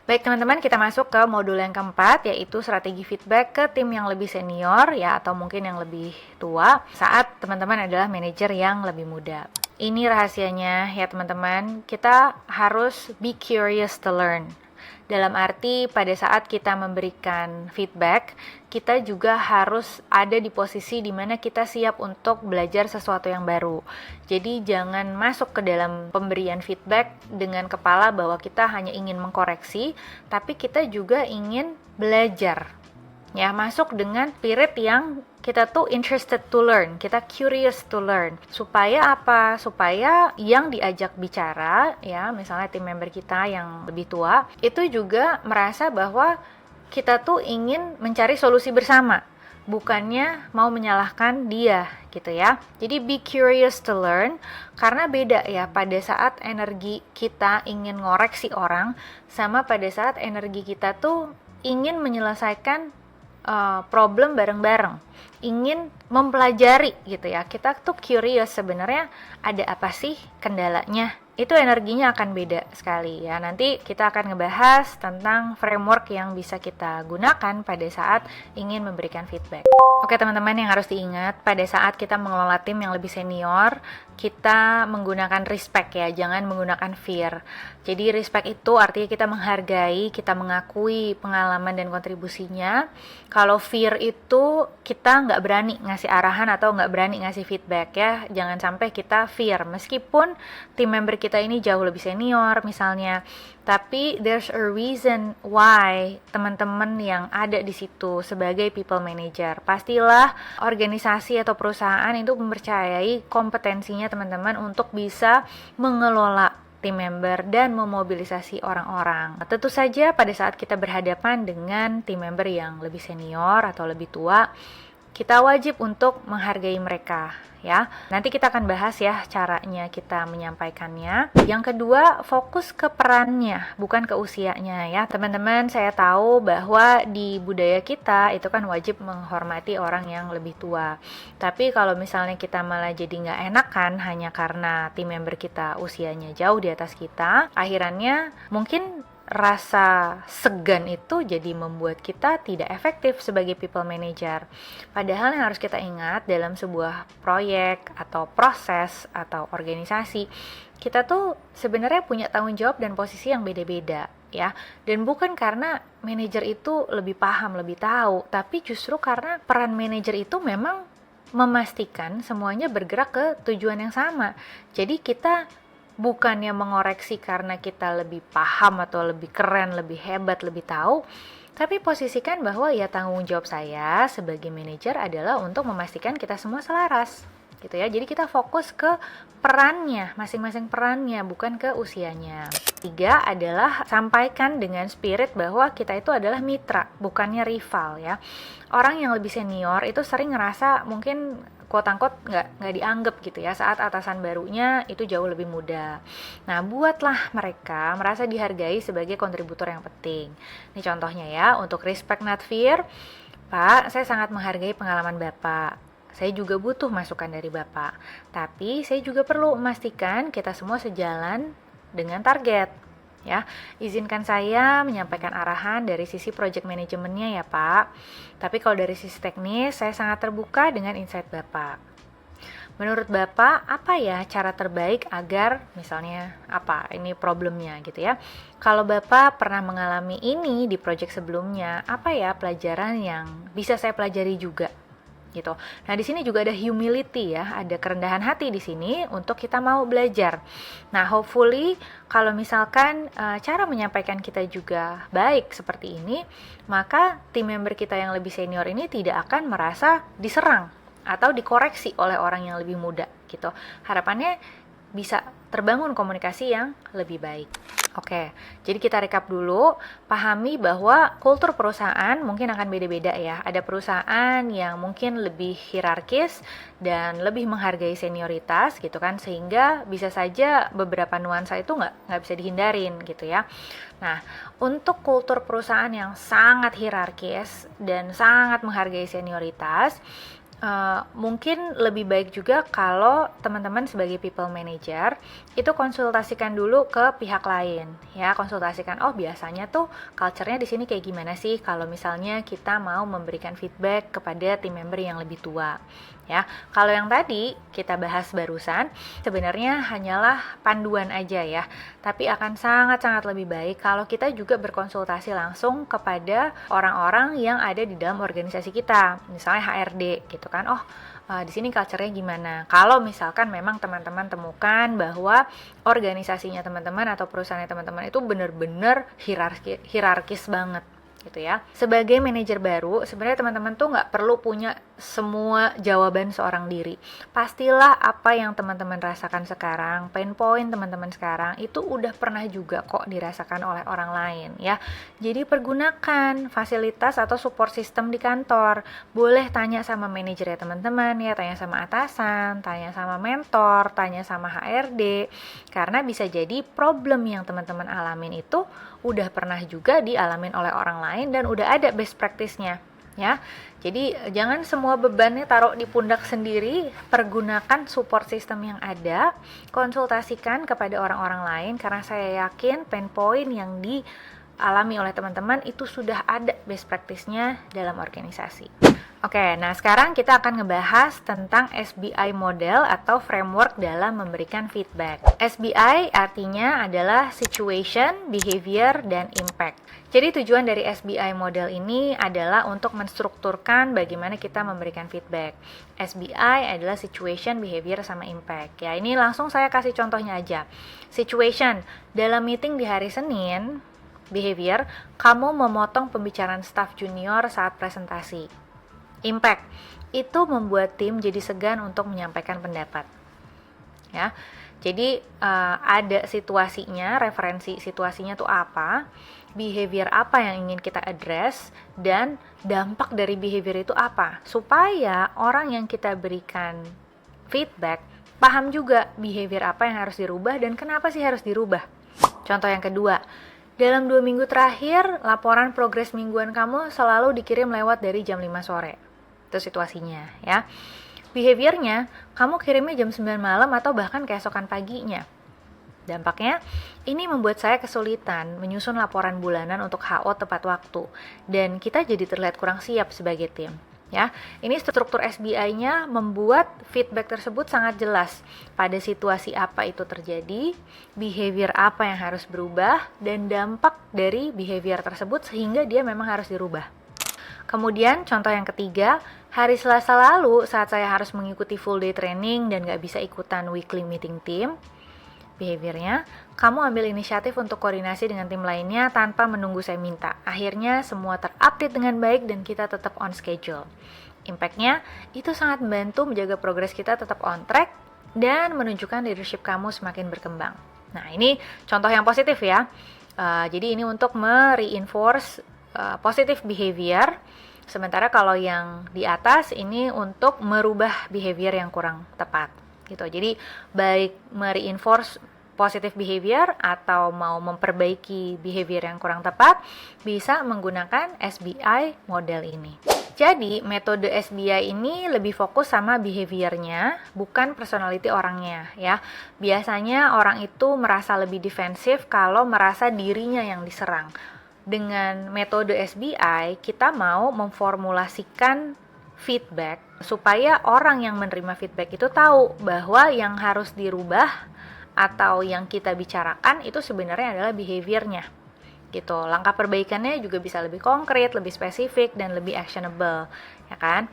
Baik teman-teman, kita masuk ke modul yang keempat, yaitu strategi feedback ke tim yang lebih senior ya, atau mungkin yang lebih tua saat teman-teman adalah manajer yang lebih muda. Ini rahasianya ya teman-teman, kita harus be curious to learn. Dalam arti pada saat kita memberikan feedback, kita juga harus ada di posisi di mana kita siap untuk belajar sesuatu yang baru. Jadi jangan masuk ke dalam pemberian feedback dengan kepala bahwa kita hanya ingin mengkoreksi, tapi kita juga ingin belajar. Ya, masuk dengan spirit yang kita tuh interested to learn, kita curious to learn. Supaya apa? Supaya yang diajak bicara, ya, misalnya tim member kita yang lebih tua, itu juga merasa bahwa kita tuh ingin mencari solusi bersama, bukannya mau menyalahkan dia, gitu ya. Jadi be curious to learn, karena beda ya pada saat energi kita ingin ngoreksi orang, sama pada saat energi kita tuh ingin menyelesaikan problem bareng-bareng, ingin mempelajari gitu ya. Kita tuh curious sebenarnya ada apa sih kendalanya. Itu energinya akan beda sekali ya. Nanti kita akan ngebahas tentang framework yang bisa kita gunakan pada saat ingin memberikan feedback. Oke teman-teman, yang harus diingat pada saat kita mengelola tim yang lebih senior, kita menggunakan respect ya, jangan menggunakan fear. Jadi respect itu artinya kita menghargai, kita mengakui pengalaman dan kontribusinya. Kalau fear itu kita nggak berani ngasih arahan atau nggak berani ngasih feedback ya. Jangan sampai kita fear, meskipun tim member kita ini jauh lebih senior misalnya, tapi there's a reason why teman-teman yang ada di situ sebagai people manager. Pastilah organisasi atau perusahaan itu mempercayai kompetensinya teman-teman untuk bisa mengelola tim member dan memobilisasi orang-orang. Tentu saja pada saat kita berhadapan dengan tim member yang lebih senior atau lebih tua, kita wajib untuk menghargai mereka ya. Nanti kita akan bahas ya caranya kita menyampaikannya. Yang kedua, fokus ke perannya, bukan ke usianya ya. Teman-teman, saya tahu bahwa di budaya kita itu kan wajib menghormati orang yang lebih tua. Tapi kalau misalnya kita malah jadi nggak enakan hanya karena tim member kita usianya jauh di atas kita, akhirannya mungkin rasa segan itu jadi membuat kita tidak efektif sebagai people manager. Padahal yang harus kita ingat dalam sebuah proyek atau proses atau organisasi, kita tuh sebenarnya punya tanggung jawab dan posisi yang beda-beda ya. Dan bukan karena manajer itu lebih paham, lebih tahu, tapi justru karena peran manajer itu memang memastikan semuanya bergerak ke tujuan yang sama. Jadi kita bukannya mengoreksi karena kita lebih paham atau lebih keren, lebih hebat, lebih tahu, tapi posisikan bahwa ya tanggung jawab saya sebagai manajer adalah untuk memastikan kita semua selaras gitu ya. Jadi kita fokus ke perannya, masing-masing perannya, bukan ke usianya. 3 adalah sampaikan dengan spirit bahwa kita itu adalah mitra, bukannya rival ya. Orang yang lebih senior itu sering ngerasa mungkin quote-unquote nggak dianggap gitu ya saat atasan barunya itu jauh lebih muda. Nah, buatlah mereka merasa dihargai sebagai kontributor yang penting. Ini contohnya ya, untuk respect not fear. Pak, saya sangat menghargai pengalaman Bapak. Saya juga butuh masukan dari Bapak. Tapi saya juga perlu memastikan kita semua sejalan dengan target. Ya, izinkan saya menyampaikan arahan dari sisi project manajemennya ya Pak. Tapi kalau dari sisi teknis, saya sangat terbuka dengan insight Bapak. Menurut Bapak, apa ya cara terbaik agar misalnya apa ini problemnya gitu ya. Kalau Bapak pernah mengalami ini di project sebelumnya, apa ya pelajaran yang bisa saya pelajari juga? Gitu. Nah, di sini juga ada humility ya, ada kerendahan hati di sini untuk kita mau belajar. Nah, hopefully kalau misalkan cara menyampaikan kita juga baik seperti ini, maka tim member kita yang lebih senior ini tidak akan merasa diserang atau dikoreksi oleh orang yang lebih muda gitu. Harapannya bisa terbangun komunikasi yang lebih baik. Oke, jadi kita rekap dulu, pahami bahwa kultur perusahaan mungkin akan beda-beda ya. Ada perusahaan yang mungkin lebih hierarkis dan lebih menghargai senioritas gitu kan, sehingga bisa saja beberapa nuansa itu nggak bisa dihindarin gitu ya. Nah, untuk kultur perusahaan yang sangat hierarkis dan sangat menghargai senioritas, mungkin lebih baik juga kalau teman-teman sebagai people manager itu konsultasikan dulu ke pihak lain ya, konsultasikan oh biasanya tuh culture-nya di sini kayak gimana sih kalau misalnya kita mau memberikan feedback kepada tim member yang lebih tua ya. Kalau yang tadi kita bahas barusan sebenarnya hanyalah panduan aja ya, tapi akan sangat-sangat lebih baik kalau kita juga berkonsultasi langsung kepada orang-orang yang ada di dalam organisasi kita, misalnya HRD gitu kan. Oh di sini culture-nya gimana? Kalau misalkan memang teman-teman temukan bahwa organisasinya teman-teman atau perusahaannya teman-teman itu benar-benar hierarkis banget gitu ya. Sebagai manajer baru, sebenarnya teman-teman tuh nggak perlu punya semua jawaban seorang diri. Pastilah apa yang teman-teman rasakan sekarang, pain point teman-teman sekarang, itu udah pernah juga kok dirasakan oleh orang lain ya. Jadi pergunakan fasilitas atau support system di kantor. Boleh tanya sama manajer ya teman-teman ya, tanya sama atasan, tanya sama mentor, tanya sama HRD. Karena bisa jadi problem yang teman-teman alamin itu udah pernah juga dialamin oleh orang lain dan udah ada best practice-nya ya. Jadi jangan semua bebannya taruh di pundak sendiri, pergunakan support system yang ada, konsultasikan kepada orang-orang lain karena saya yakin pain point yang dialami oleh teman-teman itu sudah ada best practice-nya dalam organisasi. Oke, nah sekarang kita akan ngebahas tentang SBI model atau framework dalam memberikan feedback. SBI artinya adalah Situation, Behavior, dan Impact. Jadi tujuan dari SBI model ini adalah untuk menstrukturkan bagaimana kita memberikan feedback. SBI adalah Situation, Behavior, sama Impact. Ya, ini langsung saya kasih contohnya aja. Situation, dalam meeting di hari Senin, Behavior, kamu memotong pembicaraan staff junior saat presentasi. Impact itu membuat tim jadi segan untuk menyampaikan pendapat ya. Jadi ada situasinya, referensi situasinya tuh apa, behavior apa yang ingin kita address, dan dampak dari behavior itu apa, supaya orang yang kita berikan feedback paham juga behavior apa yang harus dirubah dan kenapa sih harus dirubah. Contoh yang kedua, dalam 2 minggu terakhir laporan progres mingguan kamu selalu dikirim lewat dari jam 5 sore. Itu situasinya ya. Behaviornya, kamu kirimnya jam 9 malam atau bahkan keesokan paginya. Dampaknya, ini membuat saya kesulitan menyusun laporan bulanan untuk HO tepat waktu dan kita jadi terlihat kurang siap sebagai tim. Ya, ini struktur SBI-nya membuat feedback tersebut sangat jelas pada situasi apa itu terjadi, behavior apa yang harus berubah, dan dampak dari behavior tersebut sehingga dia memang harus dirubah. Kemudian contoh yang ketiga, hari Selasa lalu saat saya harus mengikuti full day training dan gak bisa ikutan weekly meeting team, behaviornya, kamu ambil inisiatif untuk koordinasi dengan tim lainnya tanpa menunggu saya minta. Akhirnya semua terupdate dengan baik dan kita tetap on schedule. Impactnya, itu sangat membantu menjaga progres kita tetap on track dan menunjukkan leadership kamu semakin berkembang. Nah, ini contoh yang positif ya. Jadi ini untuk mereinforce positive behavior. Sementara kalau yang di atas ini untuk merubah behavior yang kurang tepat gitu. Jadi baik mereinforce positive behavior atau mau memperbaiki behavior yang kurang tepat bisa menggunakan SBI model ini. Jadi metode SBI ini lebih fokus sama behaviornya, bukan personality orangnya ya. Biasanya orang itu merasa lebih defensif kalau merasa dirinya yang diserang. Dengan metode SBI, kita mau memformulasikan feedback supaya orang yang menerima feedback itu tahu bahwa yang harus dirubah atau yang kita bicarakan itu sebenarnya adalah behaviornya. Gitu. Langkah perbaikannya juga bisa lebih konkret, lebih spesifik, dan lebih actionable, ya kan?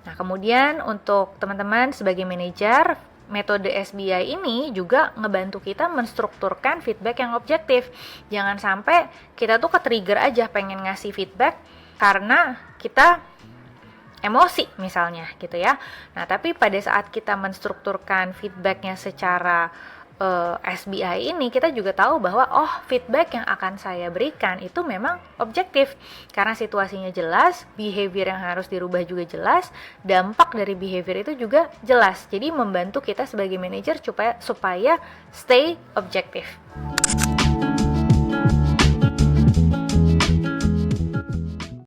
Nah, kemudian untuk teman-teman sebagai manajer, metode SBI ini juga ngebantu kita menstrukturkan feedback yang objektif. Jangan sampai kita tuh ke-trigger aja pengen ngasih feedback karena kita emosi misalnya gitu ya. Nah, tapi pada saat kita menstrukturkan feedbacknya secara SBI ini, kita juga tahu bahwa feedback yang akan saya berikan itu memang objektif karena situasinya jelas, behavior yang harus dirubah juga jelas, dampak dari behavior itu juga jelas. Jadi membantu kita sebagai manajer supaya stay objektif.